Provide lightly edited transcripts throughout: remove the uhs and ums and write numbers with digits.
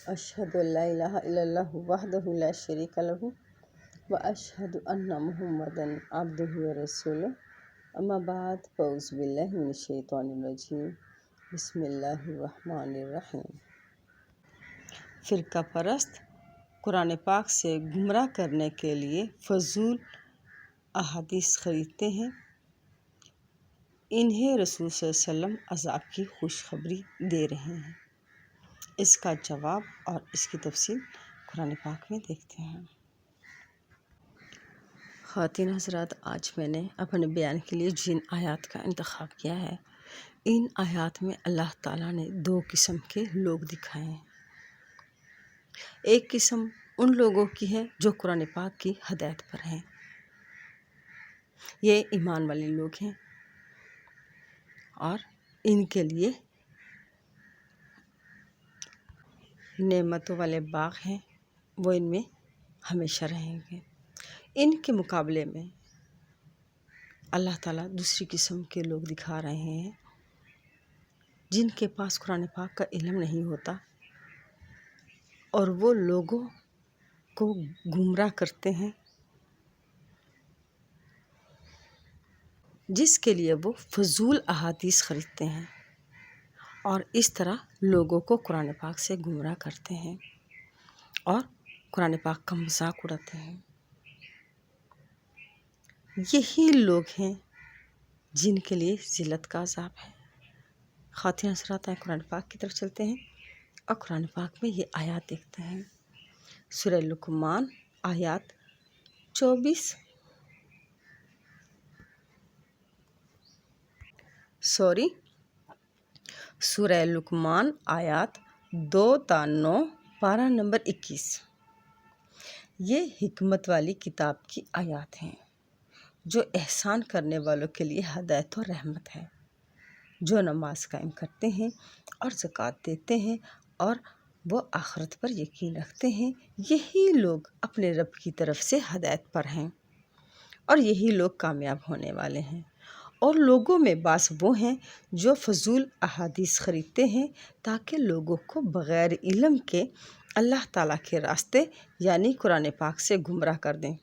اشہد ان لا الہ الا اللہ وحدہ لا شریک لہ واشہد ان محمدا عبدہ ورسولہ اما بعد فاعوذ باللہ من الشیطان الرجیم بسم اللہ الرحمن الرحیم۔ فرقہ پرست قرآن پاک سے گمراہ کرنے کے لیے فضول احادیث خریدتے ہیں، انہیں رسول صلی اللہ علیہ وسلم عذاب کی خوشخبری دے رہے ہیں۔ اس کا جواب اور اس کی تفصیل قرآن پاک میں دیکھتے ہیں۔ خواتین حضرات، آج میں نے اپنے بیان کے لیے جن آیات کا انتخاب کیا ہے، ان آیات میں اللہ تعالیٰ نے دو قسم کے لوگ دکھائے ہیں۔ ایک قسم ان لوگوں کی ہے جو قرآن پاک کی ہدایت پر ہیں، یہ ایمان والے لوگ ہیں اور ان کے لیے نعمتوں والے باغ ہیں، وہ ان میں ہمیشہ رہیں گے۔ ان کے مقابلے میں اللہ تعالیٰ دوسری قسم کے لوگ دکھا رہے ہیں جن کے پاس قرآن پاک کا علم نہیں ہوتا اور وہ لوگوں کو گمراہ کرتے ہیں، جس کے لیے وہ فضول احادیث خریدتے ہیں اور اس طرح لوگوں کو قرآن پاک سے گمراہ کرتے ہیں اور قرآن پاک کا مذاق اڑاتے ہیں۔ یہی لوگ ہیں جن کے لیے ذلت کا عذاب ہے۔ خواتین حضرات، قرآن پاک کی طرف چلتے ہیں اور قرآن پاک میں یہ آیات دیکھتے ہیں۔ سورہ لقمان آیات 24 سورہ لقمان آیات 2 تا 9، پارہ نمبر 21۔ یہ حکمت والی کتاب کی آیات ہیں جو احسان کرنے والوں کے لیے ہدایت و رحمت ہے، جو نماز قائم کرتے ہیں اور زکوٰۃ دیتے ہیں اور وہ آخرت پر یقین رکھتے ہیں، یہی لوگ اپنے رب کی طرف سے ہدایت پر ہیں اور یہی لوگ کامیاب ہونے والے ہیں۔ اور لوگوں میں بعض وہ ہیں جو فضول احادیث خریدتے ہیں تاکہ لوگوں کو بغیر علم کے اللہ تعالیٰ کے راستے یعنی قرآن پاک سے گمراہ کر دیں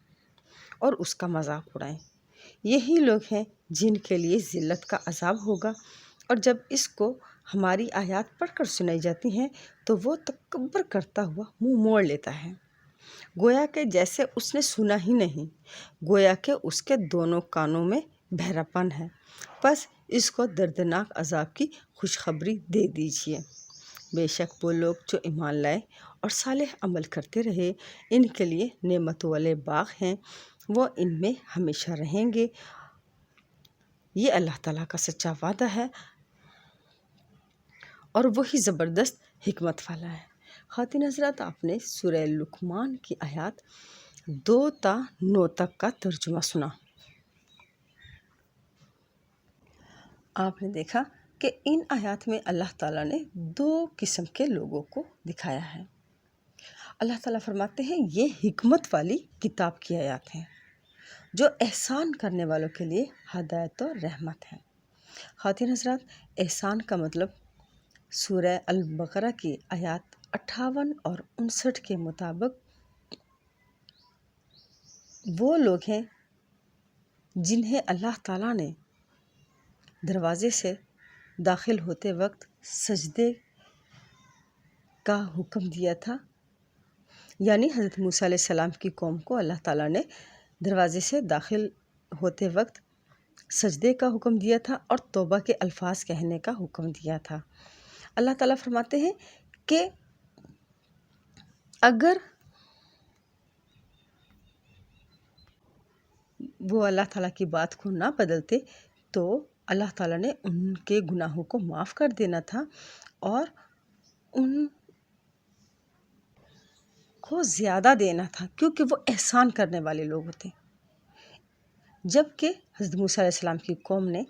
اور اس کا مذاق اڑائیں۔ یہی لوگ ہیں جن کے لیے ذلت کا عذاب ہوگا، اور جب اس کو ہماری آیات پڑھ کر سنائی جاتی ہیں تو وہ تکبر کرتا ہوا منہ موڑ لیتا ہے، گویا کہ جیسے اس نے سنا ہی نہیں، گویا کہ اس کے دونوں کانوں میں بہرا پن ہے۔ پس اس کو دردناک عذاب کی خوشخبری دے دیجیے۔ بے شک وہ لوگ جو ایمان لائے اور صالح عمل کرتے رہے، ان کے لیے نعمتوں والے باغ ہیں، وہ ان میں ہمیشہ رہیں گے۔ یہ اللہ تعالیٰ کا سچا وعدہ ہے اور وہی زبردست حکمت والا ہے۔ خواتین حضرات، آپ نے سورہ لقمان کی آیات 2 تا 9 تک کا ترجمہ سنا۔ آپ نے دیکھا کہ ان آیات میں اللہ تعالیٰ نے دو قسم کے لوگوں کو دکھایا ہے۔ اللہ تعالیٰ فرماتے ہیں یہ حکمت والی کتاب کی آیات ہیں جو احسان کرنے والوں کے لیے ہدایت و رحمت ہے۔ خواتین حضرات، احسان کا مطلب سورہ البقرہ کی آیات 58 اور 59 کے مطابق وہ لوگ ہیں جنہیں اللہ تعالیٰ نے دروازے سے داخل ہوتے وقت سجدے کا حکم دیا تھا، یعنی حضرت موسیٰ علیہ السلام کی قوم کو اللہ تعالیٰ نے دروازے سے داخل ہوتے وقت سجدے کا حکم دیا تھا اور توبہ کے الفاظ کہنے کا حکم دیا تھا۔ اللہ تعالیٰ فرماتے ہیں کہ اگر وہ اللہ تعالیٰ کی بات کو نہ بدلتے تو اللہ تعالیٰ نے ان کے گناہوں کو معاف کر دینا تھا اور ان کو زیادہ دینا تھا، کیونکہ وہ احسان کرنے والے لوگ ہوتے۔ جبکہ حضرت موسیٰ علیہ السلام کی قوم نے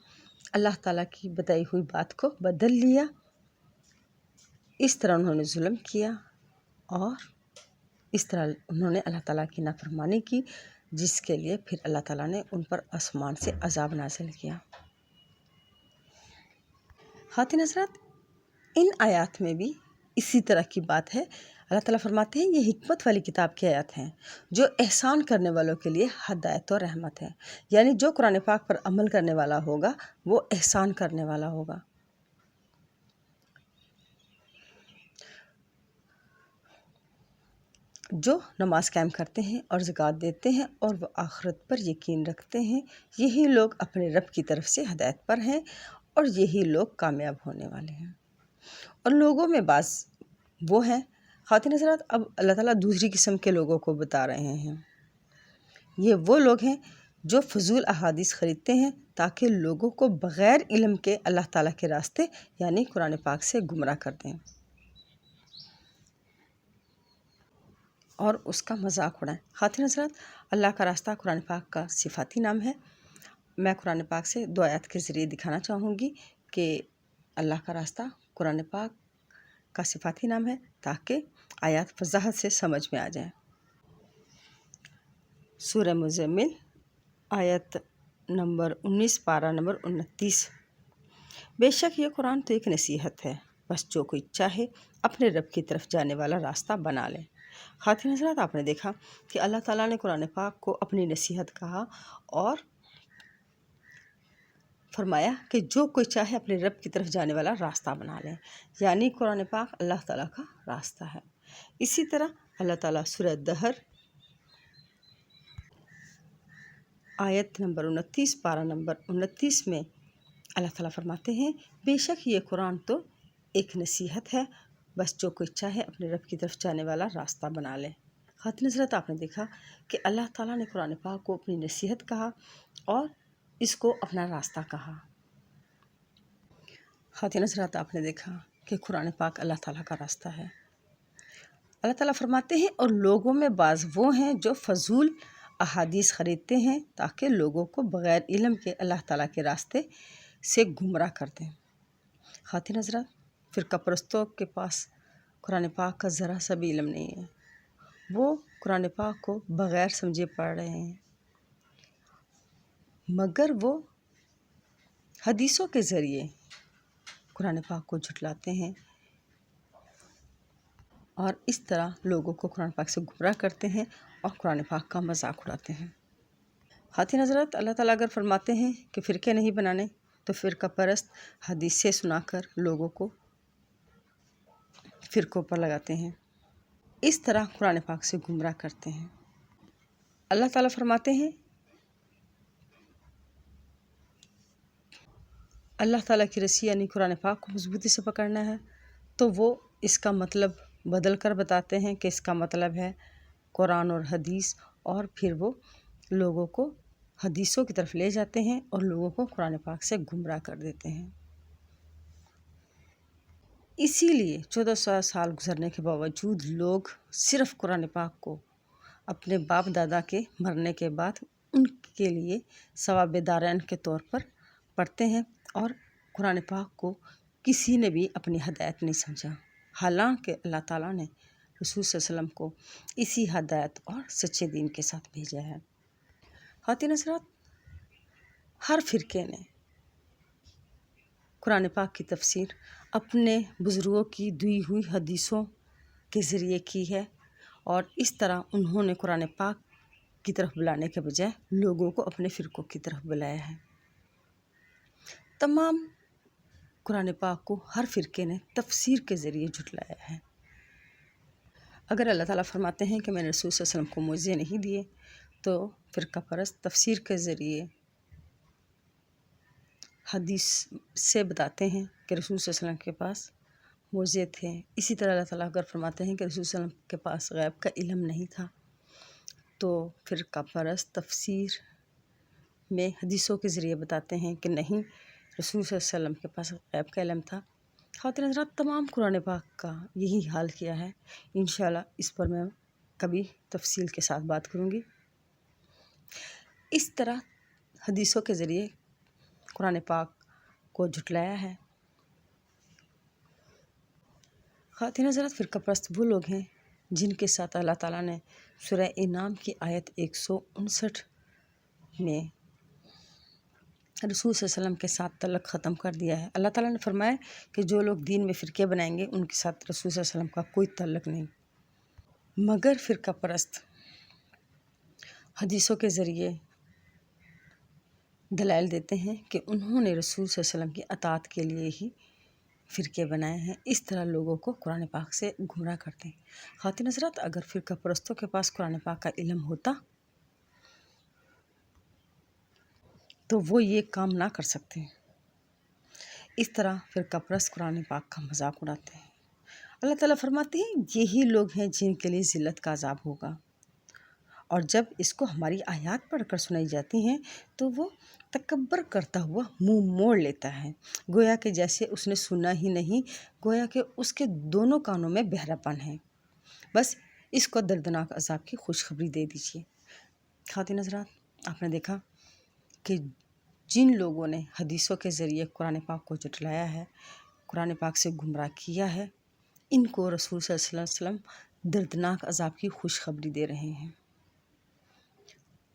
اللہ تعالیٰ کی بتائی ہوئی بات کو بدل لیا، اس طرح انہوں نے ظلم کیا اور اس طرح انہوں نے اللہ تعالیٰ کی نافرمانی کی، جس کے لیے پھر اللہ تعالیٰ نے ان پر آسمان سے عذاب نازل کیا۔ خواتین حضرات، ان آیات میں بھی اسی طرح کی بات ہے۔ اللہ تعالیٰ فرماتے ہیں یہ حکمت والی کتاب کی آیات ہیں جو احسان کرنے والوں کے لیے ہدایت اور رحمت ہے، یعنی جو قرآن پاک پر عمل کرنے والا ہوگا وہ احسان کرنے والا ہوگا۔ جو نماز قائم کرتے ہیں اور زکوٰۃ دیتے ہیں اور وہ آخرت پر یقین رکھتے ہیں، یہی لوگ اپنے رب کی طرف سے ہدایت پر ہیں اور یہی لوگ کامیاب ہونے والے ہیں۔ اور لوگوں میں بعض وہ ہیں، خواتین حضرات، اب اللہ تعالیٰ دوسری قسم کے لوگوں کو بتا رہے ہیں۔ یہ وہ لوگ ہیں جو فضول احادیث خریدتے ہیں تاکہ لوگوں کو بغیر علم کے اللہ تعالیٰ کے راستے یعنی قرآن پاک سے گمراہ کر دیں اور اس کا مذاق اڑائیں۔ خواتین حضرات، اللہ کا راستہ قرآن پاک کا صفاتی نام ہے۔ میں قرآن پاک سے 2 آیات کے ذریعے دکھانا چاہوں گی کہ اللہ کا راستہ قرآن پاک کا صفاتی نام ہے تاکہ آیات وضاحت سے سمجھ میں آ جائیں۔ سورہ مزمل آیت نمبر 19 پارہ نمبر 29۔ بے شک یہ قرآن تو ایک نصیحت ہے، بس جو کوئی چاہے اپنے رب کی طرف جانے والا راستہ بنا لے۔ خواتین حضرات، آپ نے دیکھا کہ اللہ تعالیٰ نے قرآن پاک کو اپنی نصیحت کہا اور فرمایا کہ جو کوئی چاہے اپنے رب کی طرف جانے والا راستہ بنا لے، یعنی قرآن پاک اللہ تعالیٰ کا راستہ ہے۔ اسی طرح اللہ تعالیٰ سورہ دہر آیت نمبر 29 پارہ نمبر 29 میں اللہ تعالیٰ فرماتے ہیں بے شک یہ قرآن تو ایک نصیحت ہے، بس جو کوئی چاہے اپنے رب کی طرف جانے والا راستہ بنا لے۔ خواتین حضرات، آپ نے دیکھا کہ اللہ تعالیٰ نے قرآن پاک کو اپنی نصیحت کہا اور اس کو اپنا راستہ کہا۔ خواتین حضرات، آپ نے دیکھا کہ قرآن پاک اللہ تعالیٰ کا راستہ ہے۔ اللہ تعالیٰ فرماتے ہیں اور لوگوں میں بعض وہ ہیں جو فضول احادیث خریدتے ہیں تاکہ لوگوں کو بغیر علم کے اللہ تعالیٰ کے راستے سے گمراہ کر دیں۔ خواتین حضرات، فرقہ پرستوں کے پاس قرآن پاک کا ذرا سا بھی علم نہیں ہے، وہ قرآن پاک کو بغیر سمجھے پڑھ رہے ہیں، مگر وہ حدیثوں کے ذریعے قرآن پاک کو جھٹلاتے ہیں اور اس طرح لوگوں کو قرآن پاک سے گمراہ کرتے ہیں اور قرآن پاک کا مذاق اڑاتے ہیں۔ خواتین حضرات، اللہ تعالیٰ اگر فرماتے ہیں کہ فرقے نہیں بنانے تو فرقہ پرست حدیث سے سنا کر لوگوں کو فرقوں پر لگاتے ہیں، اس طرح قرآن پاک سے گمراہ کرتے ہیں۔ اللہ تعالیٰ فرماتے ہیں اللہ تعالیٰ کی رسی یعنی قرآن پاک کو مضبوطی سے پکڑنا ہے تو وہ اس کا مطلب بدل کر بتاتے ہیں کہ اس کا مطلب ہے قرآن اور حدیث، اور پھر وہ لوگوں کو حدیثوں کی طرف لے جاتے ہیں اور لوگوں کو قرآن پاک سے گمراہ کر دیتے ہیں۔ اسی لیے 1400 سال گزرنے کے باوجود لوگ صرف قرآن پاک کو اپنے باپ دادا کے مرنے کے بعد ان کے لیے ثواب دارین کے طور پر پڑھتے ہیں اور قرآن پاک کو کسی نے بھی اپنی ہدایت نہیں سمجھا، حالانکہ اللہ تعالیٰ نے رسول صلی اللہ علیہ وسلم کو اسی ہدایت اور سچے دین کے ساتھ بھیجا ہے۔ خواتین حضرات، ہر فرقے نے قرآن پاک کی تفسیر اپنے بزرگوں کی دی ہوئی حدیثوں کے ذریعے کی ہے اور اس طرح انہوں نے قرآن پاک کی طرف بلانے کے بجائے لوگوں کو اپنے فرقوں کی طرف بلایا ہے۔ تمام قرآن پاک کو ہر فرقے نے تفسیر کے ذریعے جھٹلایا ہے۔ اگر اللہ تعالیٰ فرماتے ہیں کہ میں نے رسول صلی اللہ علیہ وسلم کو معجزے نہیں دیے تو فرقہ پرست تفسیر کے ذریعے حدیث سے بتاتے ہیں کہ رسول صلی اللہ علیہ وسلم کے پاس معجزے تھے۔ اسی طرح اللہ تعالیٰ اگر فرماتے ہیں کہ رسول صلی اللہ علیہ وسلم کے پاس غیب کا علم نہیں تھا تو فرقہ پرست تفسیر میں حدیثوں کے ذریعے بتاتے ہیں کہ نہیں، رسول صلی اللہ علیہ وسلم کے پاس غیب کا علم تھا۔ خواتین حضرات، تمام قرآن پاک کا یہی حال کیا ہے۔ انشاءاللہ اس پر میں کبھی تفصیل کے ساتھ بات کروں گی۔ اس طرح حدیثوں کے ذریعے قرآن پاک کو جھٹلایا ہے۔ خواتین حضرات، فرقہ پرست وہ لوگ ہیں جن کے ساتھ اللہ تعالیٰ نے سورہ انعام کی آیت 159 میں رسول صلی اللہ علیہ وسلم کے ساتھ تعلق ختم کر دیا ہے۔ اللہ تعالیٰ نے فرمایا کہ جو لوگ دین میں فرقے بنائیں گے ان کے ساتھ رسول صلی اللہ علیہ وسلم کا کوئی تعلق نہیں۔ مگر فرقہ پرست حدیثوں کے ذریعے دلائل دیتے ہیں کہ انہوں نے رسول صلی اللہ علیہ وسلم کی اطاعت کے لیے ہی فرقے بنائے ہیں، اس طرح لوگوں کو قرآن پاک سے گمراہ کرتے ہیں۔ خواتین حضرات، اگر فرقہ پرستوں کے پاس قرآن پاک کا علم ہوتا تو وہ یہ کام نہ کر سکتے۔ اس طرح فرقہ پرست قرآن پاک کا مذاق اڑاتے ہیں۔ اللہ تعالیٰ فرماتے ہیں یہی لوگ ہیں جن کے لیے ذلت کا عذاب ہوگا، اور جب اس کو ہماری آیات پڑھ کر سنائی جاتی ہیں تو وہ تکبر کرتا ہوا منہ موڑ لیتا ہے، گویا کہ جیسے اس نے سنا ہی نہیں، گویا کہ اس کے دونوں کانوں میں بہرا پن ہے۔ بس اس کو دردناک عذاب کی خوشخبری دے دیجیے۔ خواتین حضرات، آپ نے دیکھا کہ جن لوگوں نے حدیثوں کے ذریعے قرآن پاک کو جھٹلایا ہے، قرآن پاک سے گمراہ کیا ہے، ان کو رسول صلی اللہ علیہ وسلم دردناک عذاب کی خوشخبری دے رہے ہیں۔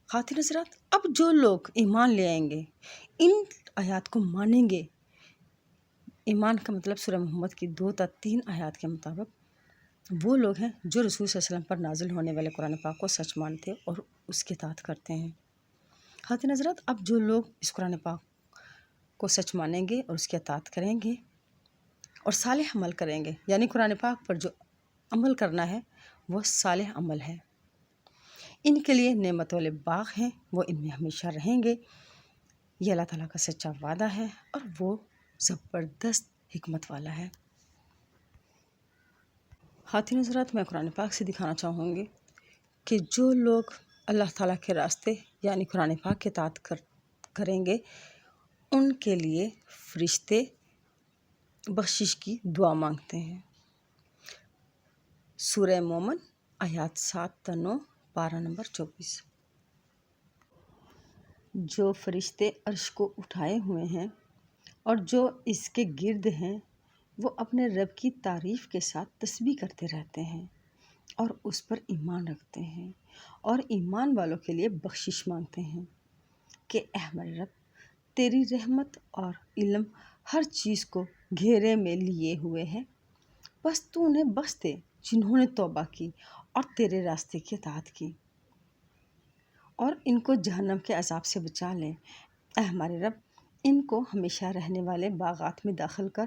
خواتین حضرات، اب جو لوگ ایمان لے آئیں گے، ان آیات کو مانیں گے، ایمان کا مطلب سورہ محمد کی 2 تا 3 آیات کے مطابق وہ لوگ ہیں جو رسول صلی اللہ علیہ وسلم پر نازل ہونے والے قرآن پاک کو سچ مانتے اور اس کی اطاعت کرتے ہیں۔ خواتین حضرات، اب جو لوگ اس قرآن پاک کو سچ مانیں گے اور اس کی اطاعت کریں گے اور صالح عمل کریں گے، یعنی قرآن پاک پر جو عمل کرنا ہے وہ صالح عمل ہے، ان کے لیے نعمت والے باغ ہیں، وہ ان میں ہمیشہ رہیں گے۔ یہ اللہ تعالیٰ کا سچا وعدہ ہے اور وہ زبردست حکمت والا ہے۔ خواتین حضرات، میں قرآن پاک سے دکھانا چاہوں گی کہ جو لوگ اللہ تعالیٰ کے راستے یعنی قرآن پاک کی اطاعت کریں گے، ان کے لیے فرشتے بخشش کی دعا مانگتے ہیں۔ سورہ مومن آیات 7 تا 9، پارہ نمبر 24۔ جو فرشتے عرش کو اٹھائے ہوئے ہیں اور جو اس کے گرد ہیں، وہ اپنے رب کی تعریف کے ساتھ تسبیح کرتے رہتے ہیں اور اس پر ایمان رکھتے ہیں، اور ایمان والوں کے لیے بخشش مانگتے ہیں کہ اے ہمارے رب، تیری رحمت اور علم ہر چیز کو گھیرے میں لیے ہوئے ہے، بس تو انہیں بخش دے جنہوں نے توبہ کی اور تیرے راستے کی اطاعت کی، اور ان کو جہنم کے عذاب سے بچا لے۔ اے ہمارے رب، ان کو ہمیشہ رہنے والے باغات میں داخل کر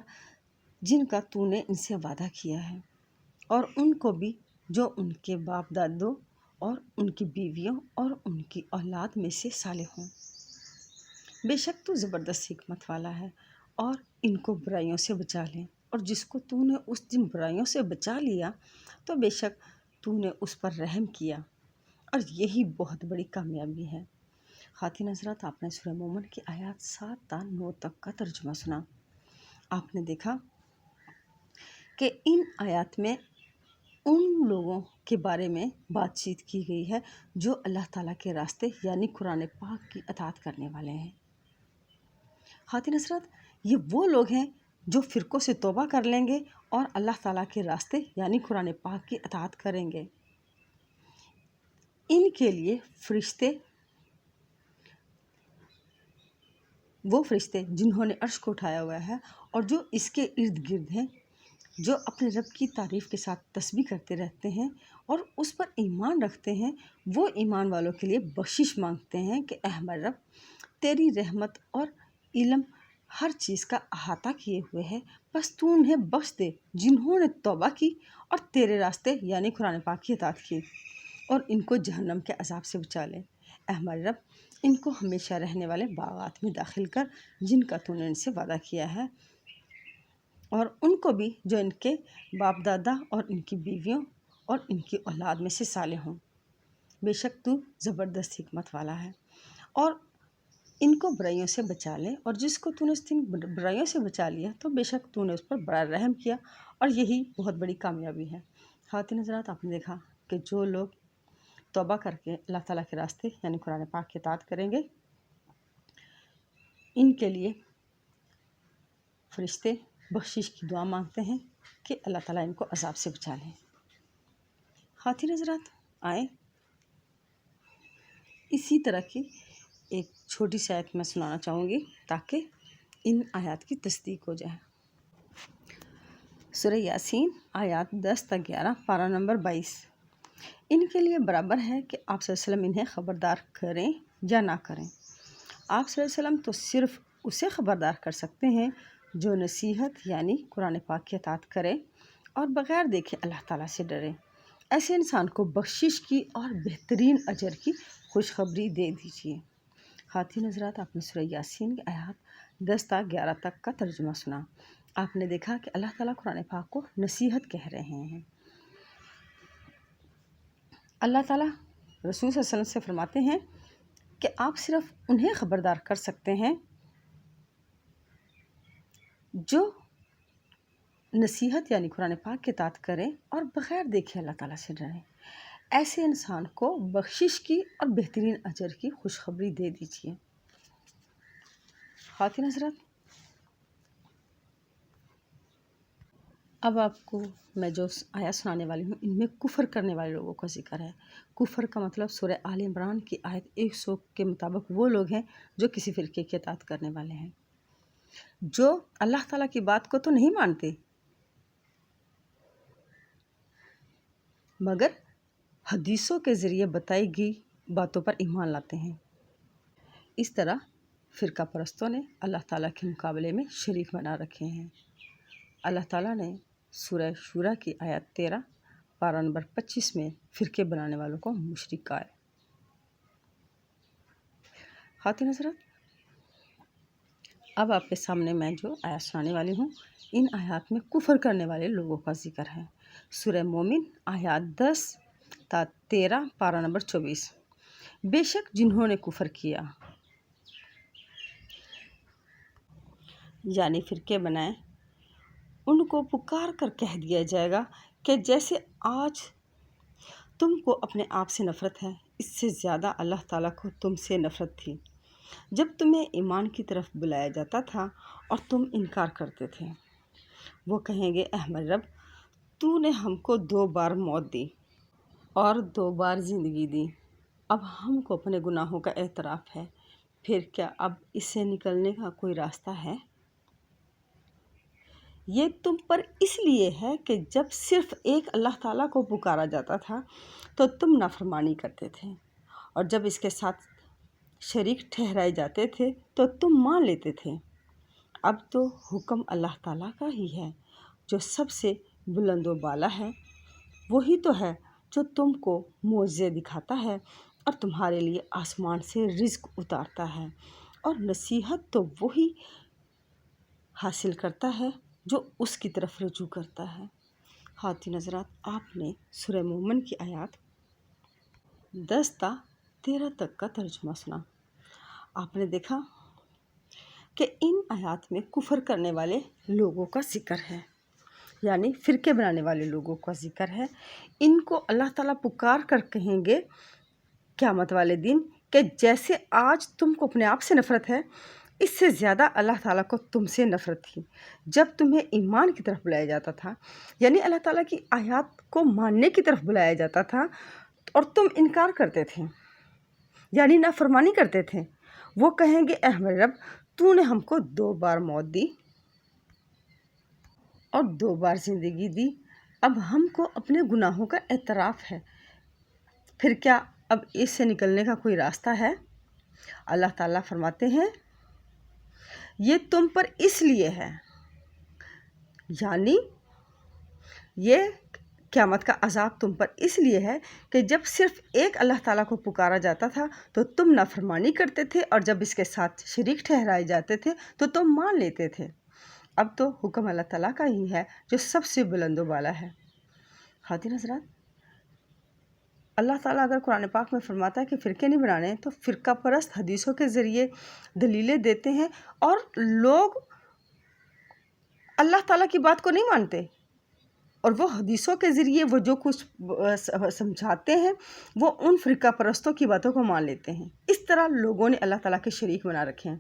جن کا تو نے ان سے وعدہ کیا ہے، اور ان کو بھی جو ان کے باپ دادوں اور ان کی بیویوں اور ان کی اولاد میں سے صالح ہوں۔ بے شک تو زبردست حکمت والا ہے، اور ان کو برائیوں سے بچا لے، اور جس کو تو نے اس دن برائیوں سے بچا لیا تو بے شک تو نے اس پر رحم کیا، اور یہی بہت بڑی کامیابی ہے۔ خواتین حضرات، آپ نے سورہ مومن کی آیات 7 تا 9 تک کا ترجمہ سنا۔ آپ نے دیکھا کہ ان آیات میں ان لوگوں کے بارے میں بات چیت کی گئی ہے جو اللہ تعالیٰ کے راستے یعنی قرآن پاک کی اطاعت کرنے والے ہیں۔ خواتین حضرات، یہ وہ لوگ ہیں جو فرقوں سے توبہ کر لیں گے اور اللہ تعالیٰ کے راستے یعنی قرآن پاک کی اطاعت کریں گے۔ ان کے لیے فرشتے، وہ فرشتے جنہوں نے عرش کو اٹھایا ہوا ہے اور جو اس کے ارد گرد ہیں، جو اپنے رب کی تعریف کے ساتھ تسبیح کرتے رہتے ہیں اور اس پر ایمان رکھتے ہیں، وہ ایمان والوں کے لیے بخشش مانگتے ہیں کہ اے ہمارے رب، تیری رحمت اور علم ہر چیز کا احاطہ کیے ہوئے ہے، بس تو انہیں بخش دے جنہوں نے توبہ کی اور تیرے راستے یعنی قرآن پاک کی اطاعت کی، اور ان کو جہنم کے عذاب سے بچا لے۔ اے ہمارے رب، ان کو ہمیشہ رہنے والے باغات میں داخل کر جن کا تو نے ان سے وعدہ کیا ہے، اور ان کو بھی جو ان کے باپ دادا اور ان کی بیویوں اور ان کی اولاد میں سے صالح ہوں۔ بے شک تو زبردست حکمت والا ہے، اور ان کو برائیوں سے بچا لے، اور جس کو تو نے اس دن برائیوں سے بچا لیا تو بے شک تو نے اس پر بڑا رحم کیا، اور یہی بہت بڑی کامیابی ہے۔ خواتین حضرات، آپ نے دیکھا کہ جو لوگ توبہ کر کے اللہ تعالیٰ کے راستے یعنی قرآن پاک کی اطاعت کریں گے، ان کے لیے فرشتے بخشش کی دعا مانگتے ہیں کہ اللہ تعالیٰ ان کو عذاب سے بچا لیں۔ خواتین حضرات، آئیں اسی طرح کی ایک چھوٹی سی آیت میں سنانا چاہوں گی تاکہ ان آیات کی تصدیق ہو جائے۔ سورہ یاسین آیات 10 تا 11، پارہ نمبر 22۔ ان کے لیے برابر ہے کہ آپ صلی اللہ علیہ وسلم انہیں خبردار کریں یا نہ کریں۔ آپ صلی اللہ علیہ وسلم تو صرف اسے خبردار کر سکتے ہیں جو نصیحت یعنی قرآن پاک کی اطاعت کرے اور بغیر دیکھے اللہ تعالیٰ سے ڈرے۔ ایسے انسان کو بخشش کی اور بہترین اجر کی خوشخبری دے دیجیے۔ خواتین حضرات، آپ نے سورہ یاسین کی آیات 10 تا 11 تک کا ترجمہ سنا۔ آپ نے دیکھا کہ اللہ تعالیٰ قرآن پاک کو نصیحت کہہ رہے ہیں۔ اللہ تعالیٰ رسول صلی اللہ علیہ وسلم سے فرماتے ہیں کہ آپ صرف انہیں خبردار کر سکتے ہیں جو نصیحت یعنی قرآن پاک کی اطاعت کریں اور بغیر دیکھے اللہ تعالیٰ سے ڈریں۔ ایسے انسان کو بخشش کی اور بہترین اجر کی خوشخبری دے دیجیے۔ خواتین حضرات، اب آپ کو میں جو آیات سنانے والی ہوں ان میں کفر کرنے والے لوگوں کا ذکر ہے۔ کفر کا مطلب سورہ آل عمران کی آیت 100 کے مطابق وہ لوگ ہیں جو کسی فرقے کی اطاعت کرنے والے ہیں، جو اللہ تعالیٰ کی بات کو تو نہیں مانتے مگر حدیثوں کے ذریعے بتائی گئی باتوں پر ایمان لاتے ہیں۔ اس طرح فرقہ پرستوں نے اللہ تعالیٰ کے مقابلے میں شریک بنا رکھے ہیں۔ اللہ تعالیٰ نے سورہ شورا کی آیت 13 پارہ نمبر 25 میں فرقے بنانے والوں کو مشرک کہا ہے۔ خواتین حضرات، اب آپ کے سامنے میں جو آیات سنانے والی ہوں ان آیات میں کفر کرنے والے لوگوں کا ذکر ہے۔ سورہ مومن آیات 10 تا 13 پارہ نمبر 24۔ بے شک جنہوں نے کفر کیا یعنی فرقے بنائے، ان کو پکار کر کہہ دیا جائے گا کہ جیسے آج تم کو اپنے آپ سے نفرت ہے، اس سے زیادہ اللہ تعالیٰ کو تم سے نفرت تھی جب تمہیں ایمان کی طرف بلایا جاتا تھا اور تم انکار کرتے تھے۔ وہ کہیں گے، اے ہمارے رب، تو نے ہم کو 2 بار موت دی اور 2 بار زندگی دی، اب ہم کو اپنے گناہوں کا اعتراف ہے، پھر کیا اب اس سے نکلنے کا کوئی راستہ ہے؟ یہ تم پر اس لیے ہے کہ جب صرف ایک اللہ تعالیٰ کو پکارا جاتا تھا تو تم نافرمانی کرتے تھے، اور جب اس کے ساتھ شریک ٹھہرائے جاتے تھے تو تم مان لیتے تھے۔ اب تو حکم اللہ تعالیٰ کا ہی ہے جو سب سے بلند و بالا ہے، وہی تو ہے جو تم کو معجزے دکھاتا ہے اور تمہارے لیے آسمان سے رزق اتارتا ہے، اور نصیحت تو وہی حاصل کرتا ہے جو اس کی طرف رجوع کرتا ہے۔ خواتین حضرات، آپ نے سورہ مومن کی آیات 10 تا 13 تک کا ترجمہ سنا۔ آپ نے دیکھا کہ ان آیات میں کفر کرنے والے لوگوں کا ذکر ہے، یعنی فرقے بنانے والے لوگوں کا ذکر ہے۔ ان کو اللہ تعالیٰ پکار کر کہیں گے قیامت والے دن کہ جیسے آج تم کو اپنے آپ سے نفرت ہے، اس سے زیادہ اللہ تعالیٰ کو تم سے نفرت تھی جب تمہیں ایمان کی طرف بلایا جاتا تھا، یعنی اللہ تعالیٰ کی آیات کو ماننے کی طرف بلایا جاتا تھا اور تم انکار کرتے تھے یعنی نافرمانی کرتے تھے۔ وہ کہیں گے، اے ہمارے رب، تو نے ہم کو 2 بار موت دی اور 2 بار زندگی دی، اب ہم کو اپنے گناہوں کا اعتراف ہے، پھر کیا اب اس سے نکلنے کا کوئی راستہ ہے؟ اللہ تعالیٰ فرماتے ہیں، یہ تم پر اس لیے ہے، یعنی یہ قیامت کا عذاب تم پر اس لیے ہے کہ جب صرف ایک اللہ تعالیٰ کو پکارا جاتا تھا تو تم نافرمانی کرتے تھے، اور جب اس کے ساتھ شریک ٹھہرائے جاتے تھے تو تم مان لیتے تھے۔ اب تو حکم اللہ تعالیٰ کا ہی ہے جو سب سے بلند و بالا ہے۔ خواتین حضرات، اللہ تعالیٰ اگر قرآن پاک میں فرماتا ہے کہ فرقے نہیں بنانے، تو فرقہ پرست حدیثوں کے ذریعے دلیلیں دیتے ہیں، اور لوگ اللہ تعالیٰ کی بات کو نہیں مانتے، اور وہ حدیثوں کے ذریعے وہ جو کچھ سمجھاتے ہیں وہ ان فرقہ پرستوں کی باتوں کو مان لیتے ہیں۔ اس طرح لوگوں نے اللہ تعالیٰ کے شریک بنا رکھے ہیں۔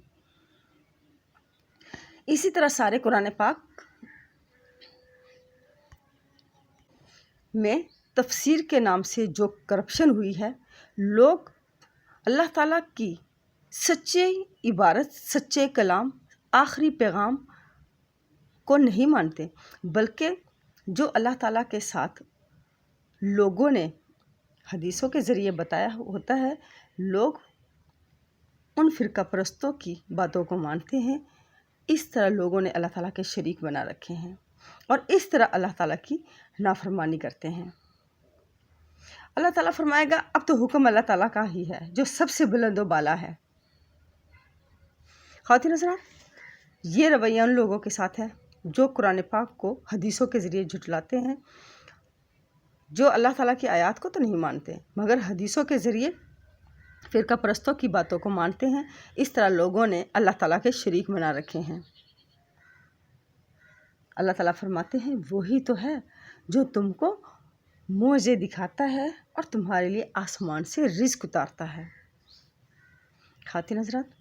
اسی طرح سارے قرآن پاک میں تفسیر کے نام سے جو کرپشن ہوئی ہے، لوگ اللہ تعالیٰ کی سچے عبارت، سچے کلام، آخری پیغام کو نہیں مانتے، بلکہ جو اللہ تعالیٰ کے ساتھ لوگوں نے حدیثوں کے ذریعے بتایا ہوتا ہے، لوگ ان فرقہ پرستوں کی باتوں کو مانتے ہیں، اس طرح لوگوں نے اللہ تعالیٰ کے شریک بنا رکھے ہیں اور اس طرح اللہ تعالیٰ کی نافرمانی کرتے ہیں۔ اللہ تعالیٰ فرمائے گا اب تو حکم اللہ تعالیٰ کا ہی ہے جو سب سے بلند و بالا ہے۔ خواتین حضرات، یہ رویہ ان لوگوں کے ساتھ ہے جو قرآن پاک کو حدیثوں کے ذریعے جھٹلاتے ہیں، جو اللہ تعالیٰ کی آیات کو تو نہیں مانتے مگر حدیثوں کے ذریعے فرقہ پرستوں کی باتوں کو مانتے ہیں۔ اس طرح لوگوں نے اللہ تعالیٰ کے شریک بنا رکھے ہیں۔ اللہ تعالیٰ فرماتے ہیں وہی تو ہے جو تم کو معجزے دکھاتا ہے اور تمہارے لیے آسمان سے رزق اتارتا ہے۔ خواتین حضرات،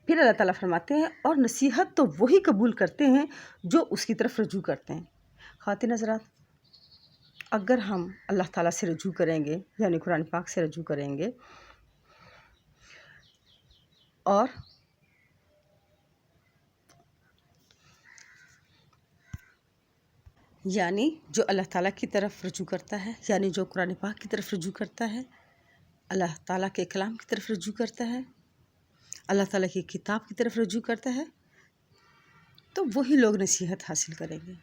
پھر اللہ تعالیٰ فرماتے ہیں اور نصیحت تو وہی قبول کرتے ہیں جو اس کی طرف رجوع کرتے ہیں۔ خواتین حضرات، اگر ہم اللہ تعالیٰ سے رجوع کریں گے یعنی قرآن پاک سے رجوع کریں گے اور یعنی جو اللہ تعالیٰ کی طرف رجوع کرتا ہے، یعنی جو قرآن پاک کی طرف رجوع کرتا ہے، اللہ تعالیٰ کے کلام کی طرف رجوع کرتا ہے، اللہ تعالیٰ کی کتاب کی طرف رجوع کرتا ہے، تو وہی لوگ نصیحت حاصل کریں گے۔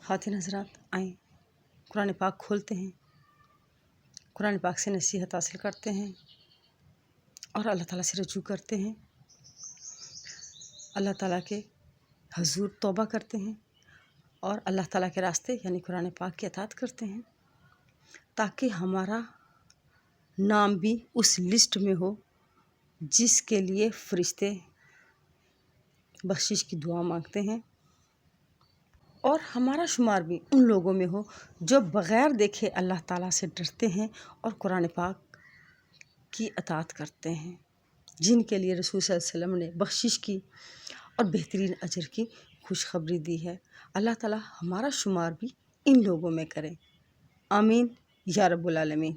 خواتین حضرات، آئیں قرآن پاک کھولتے ہیں، قرآن پاک سے نصیحت حاصل کرتے ہیں اور اللہ تعالیٰ سے رجوع کرتے ہیں، اللہ تعالیٰ کے حضور توبہ کرتے ہیں اور اللہ تعالیٰ کے راستے یعنی قرآن پاک کی اطاعت کرتے ہیں، تاکہ ہمارا نام بھی اس لسٹ میں ہو جس کے لیے فرشتے بخشش کی دعا مانگتے ہیں، اور ہمارا شمار بھی ان لوگوں میں ہو جو بغیر دیکھے اللہ تعالیٰ سے ڈرتے ہیں اور قرآن پاک کی اطاعت کرتے ہیں، جن کے لیے رسول صلی اللہ علیہ وسلم نے بخشش کی اور بہترین اجر کی خوشخبری دی ہے۔ اللہ تعالیٰ ہمارا شمار بھی ان لوگوں میں کریں، آمین یا رب العالمین۔